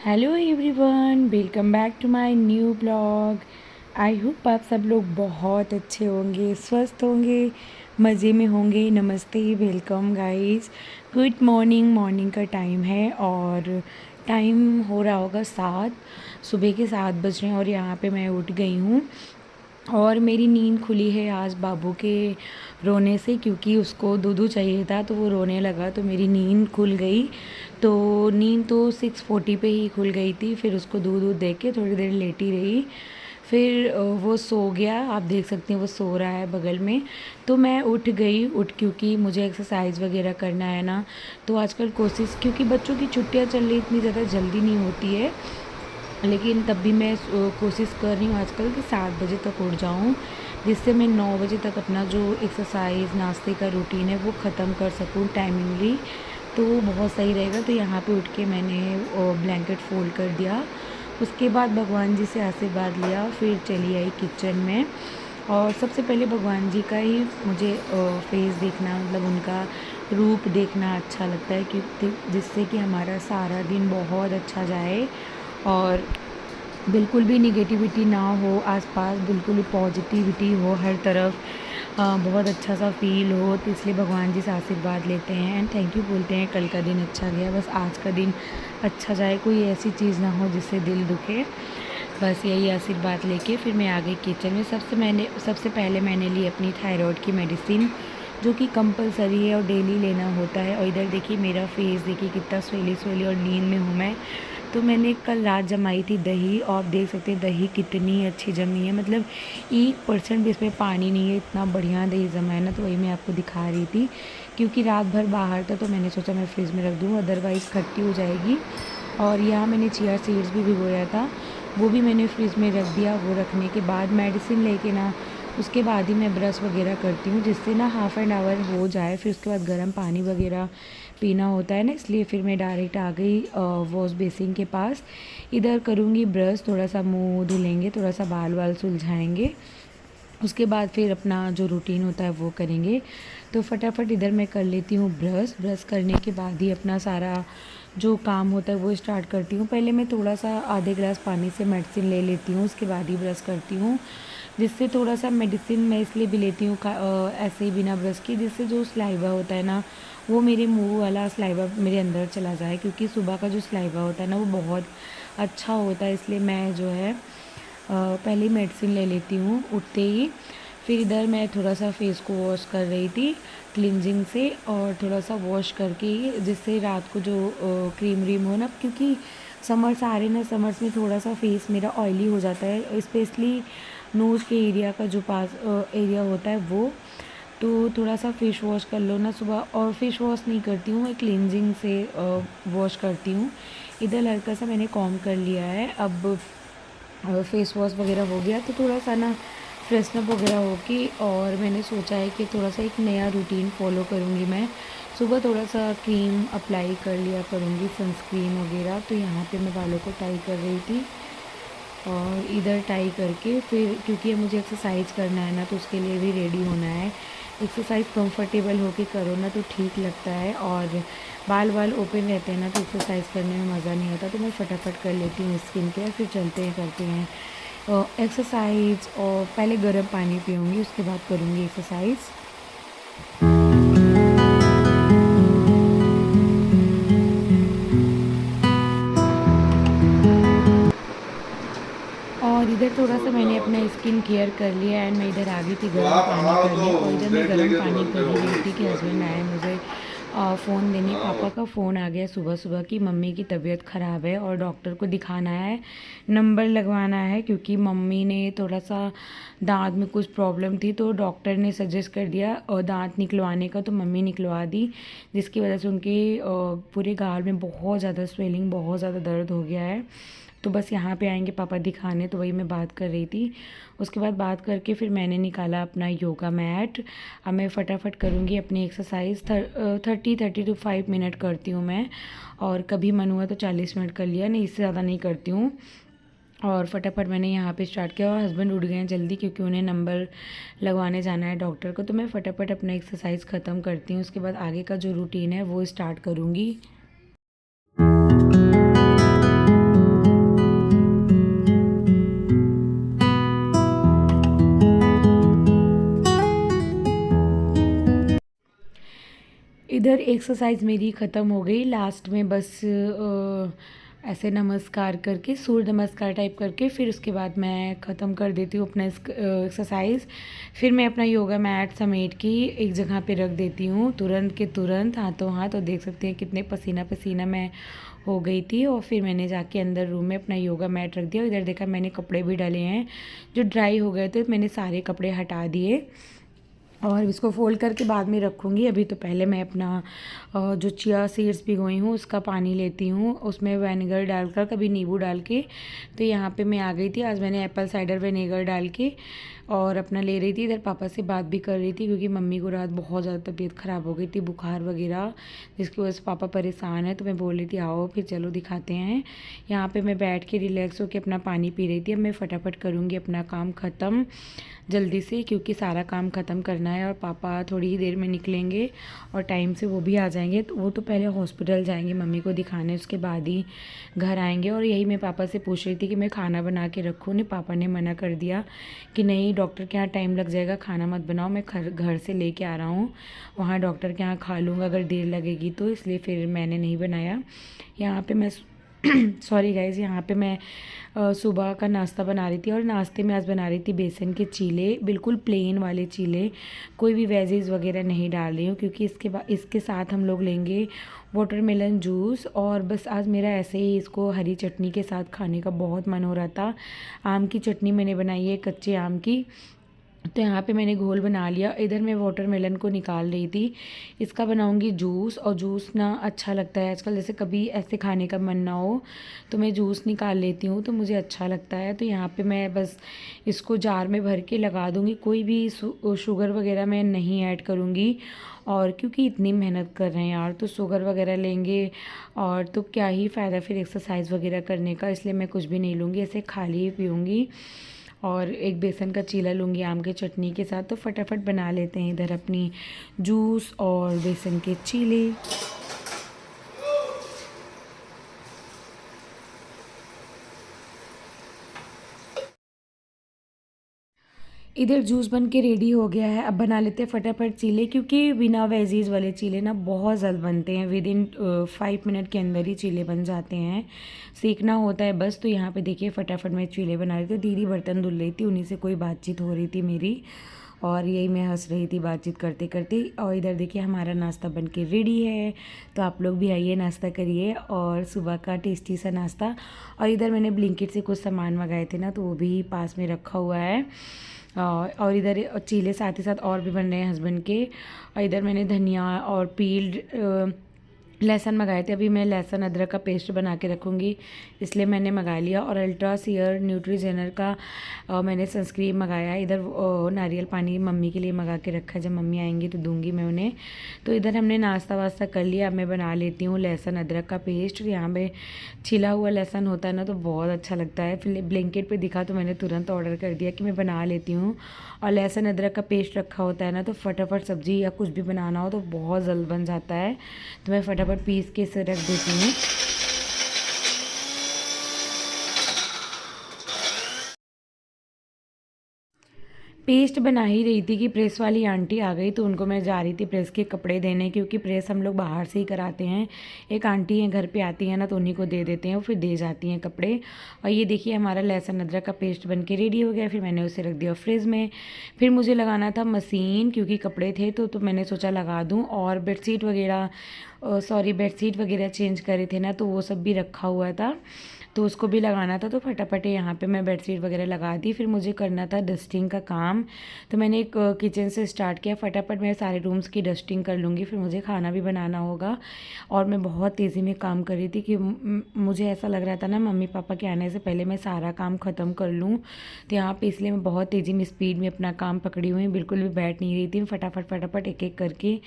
Hello everyone, welcome back to my new blog. I hope आप सब लोग बहुत अच्छे होंगे, स्वस्थ होंगे, मज़े में होंगे। नमस्ते, welcome guys. Good morning. Morning का टाइम है और टाइम हो रहा होगा 7, सुबह के 7 बज रहे हैं और यहाँ पे मैं उठ गई हूँ। और मेरी नींद खुली है आज बाबू के रोने से, क्योंकि उसको दूधू चाहिए था तो वो रोने लगा तो मेरी नींद खुल गई। तो नींद तो 6:40 पे ही खुल गई थी। फिर उसको दूध दूध दे के थोड़ी देर लेटी रही। फिर वो सो गया। आप देख सकते हैं वो सो रहा है बगल में। तो मैं उठ गई, क्योंकि मुझे एक्सरसाइज वगैरह करना है ना। तो आजकल कोशिश, क्योंकि बच्चों की छुट्टियां चल रही, इतनी ज़्यादा जल्दी नहीं होती है, लेकिन तब भी मैं कोशिश कर रही हूँ आजकल कि 7 बजे तक उठ जाऊँ, जिससे मैं 9 बजे तक अपना जो एक्सरसाइज नाश्ते का रूटीन है वो ख़त्म कर सकूँ टाइमिंगली। तो बहुत सही रहेगा। तो यहाँ पे उठ के मैंने ब्लैंकेट फोल्ड कर दिया। उसके बाद भगवान जी से आशीर्वाद लिया, फिर चली आई किचन में। और सबसे पहले भगवान जी का ही मुझे फेस देखना, मतलब उनका रूप देखना अच्छा लगता है, क्योंकि जिससे कि हमारा सारा दिन बहुत अच्छा जाए और बिल्कुल भी निगेटिविटी ना हो आसपास, बिल्कुल ही पॉजिटिविटी हो हर तरफ। बहुत अच्छा सा फील हो। तो इसलिए भगवान जी से आशीर्वाद लेते हैं एंड थैंक यू बोलते हैं। कल का दिन अच्छा गया, बस आज का दिन अच्छा जाए, कोई ऐसी चीज़ ना हो जिससे दिल दुखे। बस यही आशीर्वाद लेके फिर मैं आ गई किचन में। सबसे पहले मैंने ली अपनी थायराइड की मेडिसिन, जो कि कंपलसरी है और डेली लेना होता है। और इधर देखिए मेरा फेस, देखिए कितना स्वेली स्वेली और नींद में हूँ मैं। तो मैंने कल रात जमाई थी दही, और आप देख सकते हैं दही कितनी अच्छी जमी है, मतलब 1% भी इसमें पानी नहीं है, इतना बढ़िया दही जमा है ना। तो वही मैं आपको दिखा रही थी, क्योंकि रात भर बाहर था तो मैंने सोचा मैं फ्रिज में रख दूँ, अदरवाइज़ खट्टी हो जाएगी। और यहाँ मैंने चिया सीड्स भी भिगोया था, वो भी मैंने फ्रिज में रख दिया। वो रखने के बाद मेडिसिन लेके ना, उसके बाद ही मैं ब्रश वगैरह करती हूँ, जिससे ना हाफ़ एन आवर हो जाए। फिर उसके बाद गर्म पानी वगैरह पीना होता है ना, इसलिए फिर मैं डायरेक्ट आ गई वॉश बेसिन के पास। इधर करूँगी ब्रश, थोड़ा सा मुंह धुलेंगे, थोड़ा सा बाल वाल सुलझाएंगे। उसके बाद फिर अपना जो रूटीन होता है वो करेंगे। तो फटाफट इधर मैं कर लेती हूँ ब्रश। ब्रश करने के बाद ही अपना सारा जो काम होता है वो स्टार्ट करती हूँ। पहले मैं थोड़ा सा आधे गिलास पानी से मेडिसिन ले लेती हूँ, उसके बाद ही ब्रश करती हूँ। जिससे थोड़ा सा मेडिसिन मैं इसलिए भी लेती हूँ ऐसे ही बिना ब्रश के, जिससे जो सलाइवा होता है ना, वो मेरे मुंह वाला सलाइवा मेरे अंदर चला जाए, क्योंकि सुबह का जो सलाइवा होता है ना वो बहुत अच्छा होता है। इसलिए मैं जो है पहले ही मेडिसिन ले लेती हूँ उठते ही। फिर इधर मैं थोड़ा सा फेस को वॉश कर रही थी क्लिनजिंग से, और थोड़ा सा वॉश करके, जिससे रात को जो क्रीम व्रीम हो ना, क्योंकि समर्स आ रहे ना, समर्स में थोड़ा सा फेस मेरा ऑयली हो जाता है, स्पेशली नोज़ के एरिया का जो पास एरिया होता है वो। तो थोड़ा सा फेस वॉश कर लो ना सुबह, और फेस वॉश नहीं करती हूँ मैं, क्लिनजिंग से वॉश करती हूँ। इधर हल्का सा मैंने कॉम्ब कर लिया है। अब फेस वॉश वगैरह हो गया तो थोड़ा सा ना फ्रेशनअप वगैरह होके, और मैंने सोचा है कि थोड़ा सा एक नया रूटीन फॉलो करूँगी मैं। सुबह थोड़ा सा क्रीम अप्लाई कर लिया करूँगी, सनस्क्रीन वगैरह। तो यहाँ पे मैं बालों को टाई कर रही थी, और इधर टाई करके फिर, क्योंकि अब मुझे एक्सरसाइज करना है ना, तो उसके लिए भी रेडी होना है। एक्सरसाइज कंफर्टेबल होके करो ना तो ठीक लगता है, और बाल वाल ओपन रहते हैं ना तो एक्सरसाइज करने में मज़ा नहीं आता। तो मैं फटाफट कर लेती हूँ स्किन केयर, फिर चलते हैं करते हैं एक्सरसाइज। और पहले गर्म पानी पीऊँगी, उसके बाद करूँगी एक्सरसाइज। और इधर थोड़ा सा मैंने अपना स्किन केयर कर लिया एंड मैं इधर आ गई थी गर्म पानी करने। और इधर मैं गर्म पानी कर ही रही थी कि हस्बैंड आए मुझे फ़ोन देने। पापा का फ़ोन आ गया सुबह सुबह कि मम्मी की तबीयत ख़राब है और डॉक्टर को दिखाना है, नंबर लगवाना है, क्योंकि मम्मी ने थोड़ा सा दांत में कुछ प्रॉब्लम थी, तो डॉक्टर ने सजेस्ट कर दिया और दांत निकलवाने का, तो मम्मी निकलवा दी, जिसकी वजह से उनके पूरे गाल में बहुत ज़्यादा स्वेलिंग, बहुत ज़्यादा दर्द हो गया है। तो बस यहाँ पे आएंगे पापा दिखाने, तो वही मैं बात कर रही थी। उसके बाद बात करके फिर मैंने निकाला अपना योगा मैट। अब मैं फटाफट करूँगी अपनी एक्सरसाइज। 30-35 मिनट करती हूँ मैं, और कभी मन हुआ तो 40 मिनट कर लिया, नहीं इससे ज़्यादा नहीं करती हूँ। और फटाफट मैंने यहाँ पे स्टार्ट किया, और हस्बैंड उठ गए हैं जल्दी क्योंकि उन्हें नंबर लगवाने जाना है डॉक्टर को। तो मैं फटाफट अपना एक्सरसाइज ख़त्म करती हूँ, उसके बाद आगे का जो रूटीन है वो स्टार्ट करूँगी। इधर एक्सरसाइज मेरी ख़त्म हो गई। लास्ट में बस ऐसे नमस्कार करके, सूर्य नमस्कार टाइप करके, फिर उसके बाद मैं ख़त्म कर देती हूँ अपना एक्सरसाइज। फिर मैं अपना योगा मैट समेट के एक जगह पे रख देती हूँ, तुरंत के तुरंत हाथों हाथ। और देख सकते हैं कितने पसीना पसीना मैं हो गई थी। और फिर मैंने जाके अंदर रूम में अपना योगा मैट रख दिया। इधर देखा मैंने कपड़े भी डाले हैं जो ड्राई हो गए थे, मैंने सारे कपड़े हटा दिए और इसको फ़ोल्ड करके बाद में रखूँगी। अभी तो पहले मैं अपना जो चिया सीड्स भिगोई हूँ उसका पानी लेती हूँ, उसमें विनेगर डालकर, कभी नींबू डाल के। तो यहाँ पे मैं आ गई थी। आज मैंने एप्पल साइडर विनेगर डाल के और अपना ले रही थी। इधर पापा से बात भी कर रही थी क्योंकि मम्मी को रात बहुत ज़्यादा तबीयत ख़राब हो गई थी, बुखार वगैरह, जिसकी वजह से पापा परेशान है। तो मैं बोल रही थी आओ फिर चलो दिखाते हैं। यहाँ पे मैं बैठ के रिलैक्स होकर अपना पानी पी रही थी। अब मैं फटाफट करूँगी अपना काम ख़त्म जल्दी से, क्योंकि सारा काम ख़त्म करना है। और पापा थोड़ी ही देर में निकलेंगे और टाइम से वो भी आ जाएंगे। तो वो तो पहले हॉस्पिटल जाएंगे मम्मी को दिखाने, उसके बाद ही घर आएंगे। और यही मैं पापा से पूछ रही थी कि मैं खाना बना के रखूँ। नहीं, पापा ने मना कर दिया कि नहीं डॉक्टर के यहाँ टाइम लग जाएगा, खाना मत बनाओ, मैं घर से लेके आ रहा हूँ, वहाँ डॉक्टर के यहाँ खा लूँगा अगर देर लगेगी तो। इसलिए फिर मैंने नहीं बनाया। यहाँ पे मैं सॉरी गाइज़, यहाँ पे मैं सुबह का नाश्ता बना रही थी। और नाश्ते में आज बना रही थी बेसन के चीले, बिल्कुल प्लेन वाले चीले, कोई भी वेजीज वगैरह नहीं डाल रही हूँ, क्योंकि इसके साथ हम लोग लेंगे वाटरमेलन जूस। और बस आज मेरा ऐसे ही इसको हरी चटनी के साथ खाने का बहुत मन हो रहा था। आम की चटनी मैंने बनाई है, कच्चे आम की। तो यहाँ पे मैंने घोल बना लिया। इधर मैं वाटरमेलन को निकाल रही थी, इसका बनाऊंगी जूस। और जूस ना अच्छा लगता है आजकल, जैसे कभी ऐसे खाने का मन ना हो तो मैं जूस निकाल लेती हूँ, तो मुझे अच्छा लगता है। तो यहाँ पे मैं बस इसको जार में भर के लगा दूँगी, कोई भी शुगर वगैरह मैं नहीं ऐड करूँगी। और क्योंकि इतनी मेहनत कर रहे हैं यार, तो शुगर वगैरह लेंगे और तो क्या ही फ़ायदा फिर एक्सरसाइज वगैरह करने का। इसलिए मैं कुछ भी नहीं लूँगी, ऐसे खाली ही पीऊँगी। और एक बेसन का चीला लूँगी आम की चटनी के साथ। तो फटाफट बना लेते हैं इधर अपनी जूस और बेसन के चीले। इधर जूस बन के रेडी हो गया है। अब बना लेते हैं फटाफट चीले, क्योंकि बिना वेजीज वाले चीले ना बहुत जल्द बनते हैं, विद इन 5 मिनट के अंदर ही चीले बन जाते हैं, सीखना होता है बस। तो यहाँ पे देखिए फटाफट मैं चीले बना रही थी। दीदी बर्तन धुल रही थी, उन्हीं से कोई बातचीत हो रही थी मेरी, और यही मैं हंस रही थी बातचीत करते करते। और इधर देखिए हमारा नाश्ता बन के रेडी है, तो आप लोग भी आइए नाश्ता करिए, और सुबह का टेस्टी सा नाश्ता। और इधर मैंने ब्लिंकिट से कुछ सामान मंगाए थे ना, तो वो भी पास में रखा हुआ है। और इधर चीले साथ ही साथ और भी बन रहे हैं हस्बैंड के। और इधर मैंने धनिया और पील्ड लहसुन मंगाए थे। अभी मैं लहसुन अदरक का पेस्ट बना के रखूँगी, इसलिए मैंने मंगा लिया। और अल्ट्रा सीयर न्यूट्रीजेनर का मैंने सनस्क्रीन मंगाया है। इधर नारियल पानी मम्मी के लिए मंगा के रखा है, जब मम्मी आएंगी तो दूंगी मैं उन्हें। तो इधर हमने नाश्ता वास्ता कर लिया। अब मैं बना लेती हूँ लहसुन अदरक का पेस्ट। यहाँ पे छिला हुआ लहसुन होता है ना, तो बहुत अच्छा लगता है। फिर ब्लिंकिट पे दिखा तो मैंने तुरंत ऑर्डर कर दिया कि मैं बना लेती हूँ। और लहसुन अदरक का पेस्ट रखा होता है ना, तो फटाफट सब्ज़ी या कुछ भी बनाना हो तो बहुत जल्द बन जाता है। तो मैं फटाफट पीस के इसे रख देती हूँ। पेस्ट बना ही रही थी कि प्रेस वाली आंटी आ गई, तो उनको मैं जा रही थी प्रेस के कपड़े देने, क्योंकि प्रेस हम लोग बाहर से ही कराते हैं। एक आंटी हैं घर पे आती हैं ना, तो उन्हीं को दे देते हैं, वो फिर दे जाती हैं कपड़े। और ये देखिए हमारा लहसुन अदरक का पेस्ट बन के रेडी हो गया। फिर मैंने उसे रख दिया फ्रिज में। फिर मुझे लगाना था मशीन, क्योंकि कपड़े थे तो मैंने सोचा लगा दूँ। और बेडशीट वगैरह बेडशीट वगैरह चेंज करे थे ना, तो वो सब भी रखा हुआ था, तो उसको भी लगाना था। तो फटाफट यहाँ पे मैं बेडशीट वगैरह लगा दी। फिर मुझे करना था डस्टिंग का काम, तो मैंने एक किचन से स्टार्ट किया। फटाफट मैं सारे रूम्स की डस्टिंग कर लूँगी, फिर मुझे खाना भी बनाना होगा। और मैं बहुत तेज़ी में काम कर रही थी कि मुझे ऐसा लग रहा था ना मम्मी पापा के आने से पहले मैं सारा काम ख़त्म कर लूँ। तो यहाँ पर इसलिए मैं बहुत तेज़ी में स्पीड में अपना काम पकड़ी हुई, बिल्कुल भी बैठ नहीं रही थी। फटाफट फटाफट एक एक करके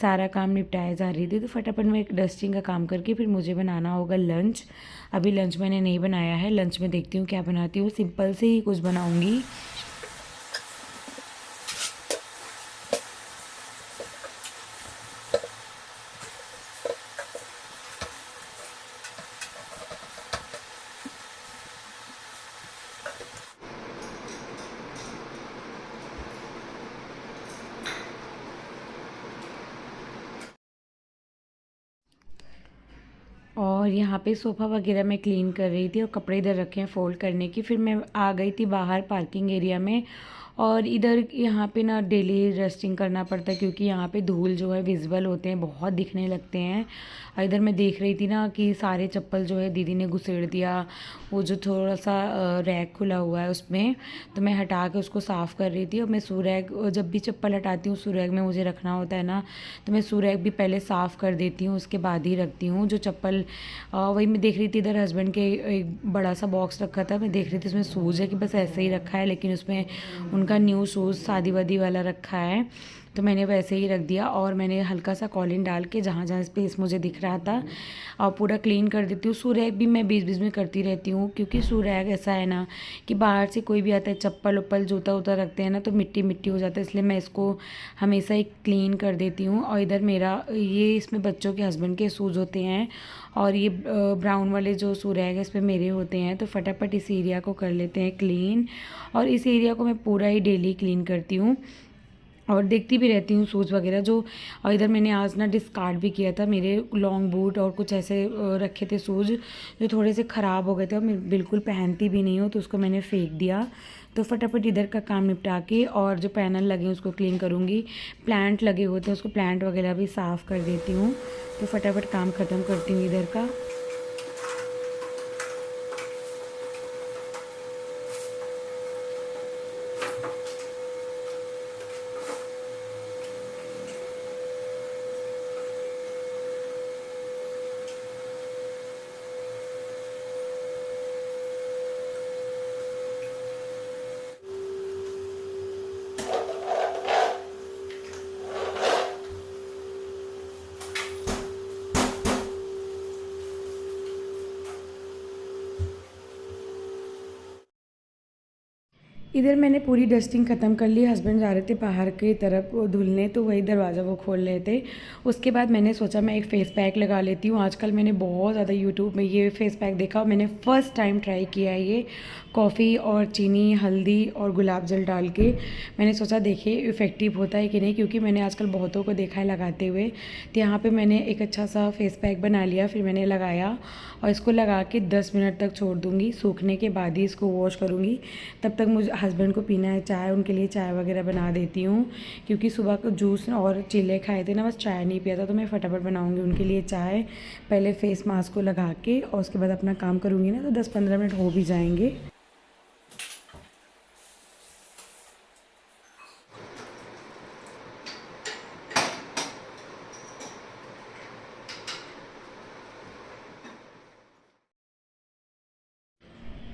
सारा काम निपटाया जा रही थी। तो फटाफट मैं एक डस्टिंग का काम करके फिर मुझे बनाना होगा लंच। अभी लंच मैंने नहीं बनाया है, लंच में देखती हूँ क्या बनाती हूँ, सिंपल से ही कुछ बनाऊँगी। और यहाँ पे सोफ़ा वगैरह मैं क्लीन कर रही थी और कपड़े इधर रखे हैं फ़ोल्ड करने की। फिर मैं आ गई थी बाहर पार्किंग एरिया में, और इधर यहाँ पे ना डेली डस्टिंग करना पड़ता है क्योंकि यहाँ पे धूल जो है विजिबल होते हैं, बहुत दिखने लगते हैं। और इधर मैं देख रही थी ना कि सारे चप्पल जो है दीदी ने घुसेड़ दिया, वो जो थोड़ा सा रैक खुला हुआ है उसमें, तो मैं हटा के उसको साफ़ कर रही थी। और मैं शू रैक जब भी चप्पल हटाती हूँ शू रैक में मुझे रखना होता है ना, तो मैं शू रैक भी पहले साफ़ कर देती हूँ, उसके बाद ही रखती हूँ जो चप्पल। वही मैं देख रही थी इधर हस्बैंड के एक बड़ा सा बॉक्स रखा था, मैं देख रही थी उसमें शूज़ है कि बस ऐसे ही रखा है, लेकिन उसमें उनका न्यू शूज़ शादी वादी वाला रखा है, तो मैंने वैसे ही रख दिया। और मैंने हल्का सा कॉलिन डाल के जहाँ जहाँ स्पेस मुझे दिख रहा था और पूरा क्लीन कर देती हूँ। शू रैक भी मैं बीच बीच में करती रहती हूँ, क्योंकि शू रैक ऐसा है ना कि बाहर से कोई भी आता है चप्पल उप्पल जूता उता रखते हैं ना तो मिट्टी मिट्टी हो जाता है, इसलिए मैं इसको हमेशा ही क्लीन कर देती हूँ। और इधर मेरा ये इसमें बच्चों के हस्बैंड के शूज़ होते हैं, और ये ब्राउन वाले जो शू रैक है इस पर मेरे होते हैं। तो फटाफट इस एरिया को कर लेते हैं क्लीन, और इस एरिया को मैं पूरा ही डेली क्लीन करती हूँ और देखती भी रहती हूँ शूज़ वगैरह जो। और इधर मैंने आज ना डिस्कार्ड भी किया था, मेरे लॉन्ग बूट और कुछ ऐसे रखे थे शूज़ जो थोड़े से ख़राब हो गए थे और मैं बिल्कुल पहनती भी नहीं हूँ, तो उसको मैंने फेंक दिया। तो फटाफट इधर का काम निपटा के और जो पैनल लगे हैं उसको क्लीन करूँगी। प्लांट लगे होते हैं उसको प्लांट वगैरह भी साफ़ कर देती हूँ। तो फटाफट काम ख़त्म करती हूँ इधर का। इधर मैंने पूरी डस्टिंग ख़त्म कर ली। हस्बैंड जा रहे थे बाहर की तरफ धुलने, तो वही दरवाज़ा वो खोल रहे थे। उसके बाद मैंने सोचा मैं एक फ़ेस पैक लगा लेती हूँ। आजकल मैंने बहुत ज़्यादा यूट्यूब में ये फ़ेस पैक देखा और मैंने फ़र्स्ट टाइम ट्राई किया है ये। कॉफ़ी और चीनी हल्दी और गुलाब जल डाल के मैंने सोचा देखिए इफ़ेक्टिव होता है कि नहीं, क्योंकि मैंने आजकल बहुतों को देखा है लगाते हुए। तो यहाँ पे मैंने एक अच्छा सा फ़ेस पैक बना लिया, फिर मैंने लगाया और इसको लगा के 10 मिनट तक छोड़ दूँगी। सूखने के बाद ही इसको वॉश करूँगी। तब तक मुझे हस्बैंड को पीना है चाय, उनके लिए चाय वगैरह बना देती हूँ, क्योंकि सुबह को जूस और चिल्ले खाए थे ना, बस चाय नहीं पिया था, तो मैं फटाफट बनाऊँगी उनके लिए चाय। पहले फ़ेस मास्क को लगा के और उसके बाद अपना काम करूँगी ना, तो 10-15 मिनट हो भी जाएंगे।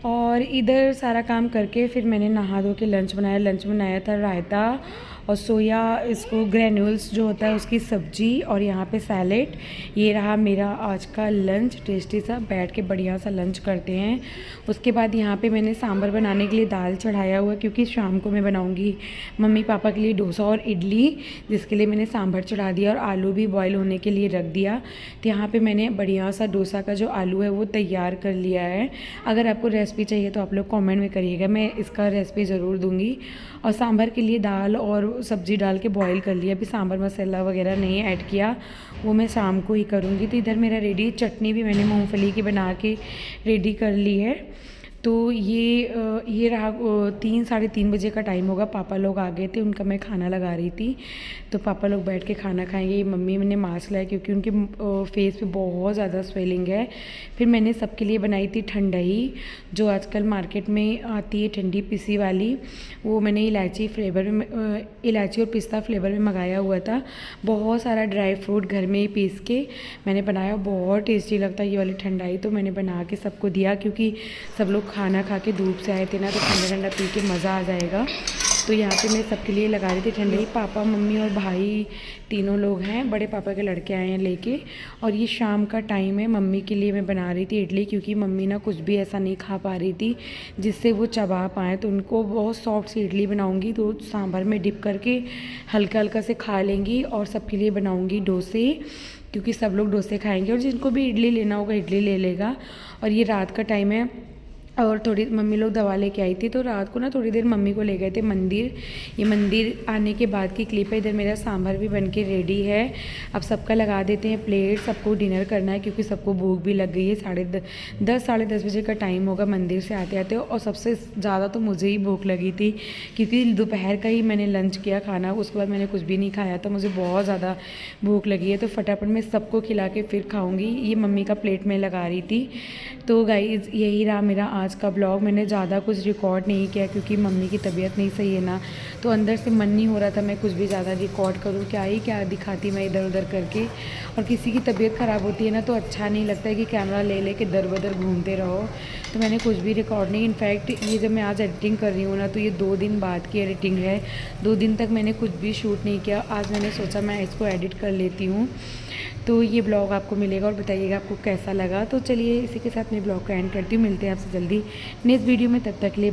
और इधर सारा काम करके फिर मैंने नहा धो के लंच बनाया। लंच बनाया था रायता और सोया इसको ग्रेन्यूल्स जो होता है उसकी सब्ज़ी, और यहाँ पे सैलेड। ये रहा मेरा आज का लंच, टेस्टी सा। बैठ के बढ़िया सा लंच करते हैं। उसके बाद यहाँ पे मैंने सांभर बनाने के लिए दाल चढ़ाया हुआ, क्योंकि शाम को मैं बनाऊँगी मम्मी पापा के लिए डोसा और इडली, जिसके लिए मैंने सांभर चढ़ा दिया और आलू भी बॉयल होने के लिए रख दिया। तो यहाँ पर मैंने बढ़िया सा डोसा का जो आलू है वो तैयार कर लिया है। अगर आपको रेसिपी चाहिए तो आप लोग कमेंट में करिएगा, मैं इसका रेसिपी ज़रूर दूंगी। और सांभर के लिए दाल और सब्ज़ी डाल के बॉईल कर लिया। अभी सांभर मसाला वगैरह नहीं ऐड किया, वो मैं शाम को ही करूँगी। तो इधर मेरा रेडी, चटनी भी मैंने मूंगफली की बना के रेडी कर ली है। तो ये रहा 3-3:30 बजे का टाइम होगा। पापा लोग आ गए थे, उनका मैं खाना लगा रही थी। तो पापा लोग बैठ के खाना खाएंगे। ये मम्मी ने मास्क लाया क्योंकि उनके फेस पे बहुत ज़्यादा स्वेलिंग है। फिर मैंने सबके लिए बनाई थी ठंडाई, जो आजकल मार्केट में आती है ठंडी पिसी वाली। वो मैंने इलायची फ्लेवर में, इलायची और पिस्ता फ्लेवर में मंगाया हुआ था। बहुत सारा ड्राई फ्रूट घर में ही पीस के मैंने बनाया, बहुत टेस्टी लगता है ये वाली ठंडाई। तो मैंने बना के सबको दिया, क्योंकि सब लोग खाना खा के धूप से आए थे ना, तो ठंडा ठंडा पी के मज़ा आ जाएगा। तो यहाँ पे मैं सबके लिए लगा रही थी ठंडाई। पापा मम्मी और भाई तीनों लोग हैं, बड़े पापा के लड़के आए हैं लेके। और ये शाम का टाइम है। मम्मी के लिए मैं बना रही थी इडली, क्योंकि मम्मी ना कुछ भी ऐसा नहीं खा पा रही थी जिससे वो चबा पाएँ। तो उनको बहुत सॉफ्ट सी इडली बनाऊँगी, तो सांभर में डिप करके हल्का हल्का से खा लेंगी। और सबके लिए बनाऊँगी डोसे, क्योंकि सब लोग डोसे खाएँगे और जिनको भी इडली लेना होगा इडली ले लेगा। और ये रात का टाइम है, और थोड़ी मम्मी लोग दवा लेके आई थी, तो रात को ना थोड़ी देर मम्मी को ले गए थे मंदिर। ये मंदिर आने के बाद की क्लिप है। इधर मेरा सांभर भी बन के रेडी है। अब सबका लगा देते हैं प्लेट, सबको डिनर करना है क्योंकि सबको भूख भी लग गई है। 10 साढ़े 10 बजे का टाइम होगा मंदिर से आते आते। और सबसे ज़्यादा तो मुझे ही भूख लगी थी क्योंकि दोपहर का ही मैंने लंच किया खाना, उसके बाद मैंने कुछ भी नहीं खाया था। मुझे बहुत ज़्यादा भूख लगी है, तो फटाफट मैं सबको खिला के फिर खाऊँगी। ये मम्मी का प्लेट में लगा रही थी। तो गाइज़ यही रहा मेरा आज का ब्लॉग। मैंने ज़्यादा कुछ रिकॉर्ड नहीं किया क्योंकि मम्मी की तबीयत नहीं सही है ना, तो अंदर से मन नहीं हो रहा था मैं कुछ भी ज़्यादा रिकॉर्ड करूँ। क्या दिखाती मैं इधर उधर करके। और किसी की तबीयत ख़राब होती है ना तो अच्छा नहीं लगता है कि कैमरा ले के दर बदर घूमते रहो। तो मैंने कुछ भी रिकॉर्ड नहीं। इनफैक्ट ये जब मैं आज एडिटिंग कर रही हूँ ना, तो ये 2 दिन बाद की एडिटिंग है। 2 दिन तक मैंने कुछ भी शूट नहीं किया। आज मैंने सोचा मैं इसको एडिट कर लेती हूँ। तो ये ब्लॉग आपको मिलेगा और बताइएगा आपको कैसा लगा। तो चलिए इसी के साथ मैं ब्लॉग को एंड करती हूँ। मिलते हैं आपसे जल्दी नेक्स्ट वीडियो में, तब तक के लिए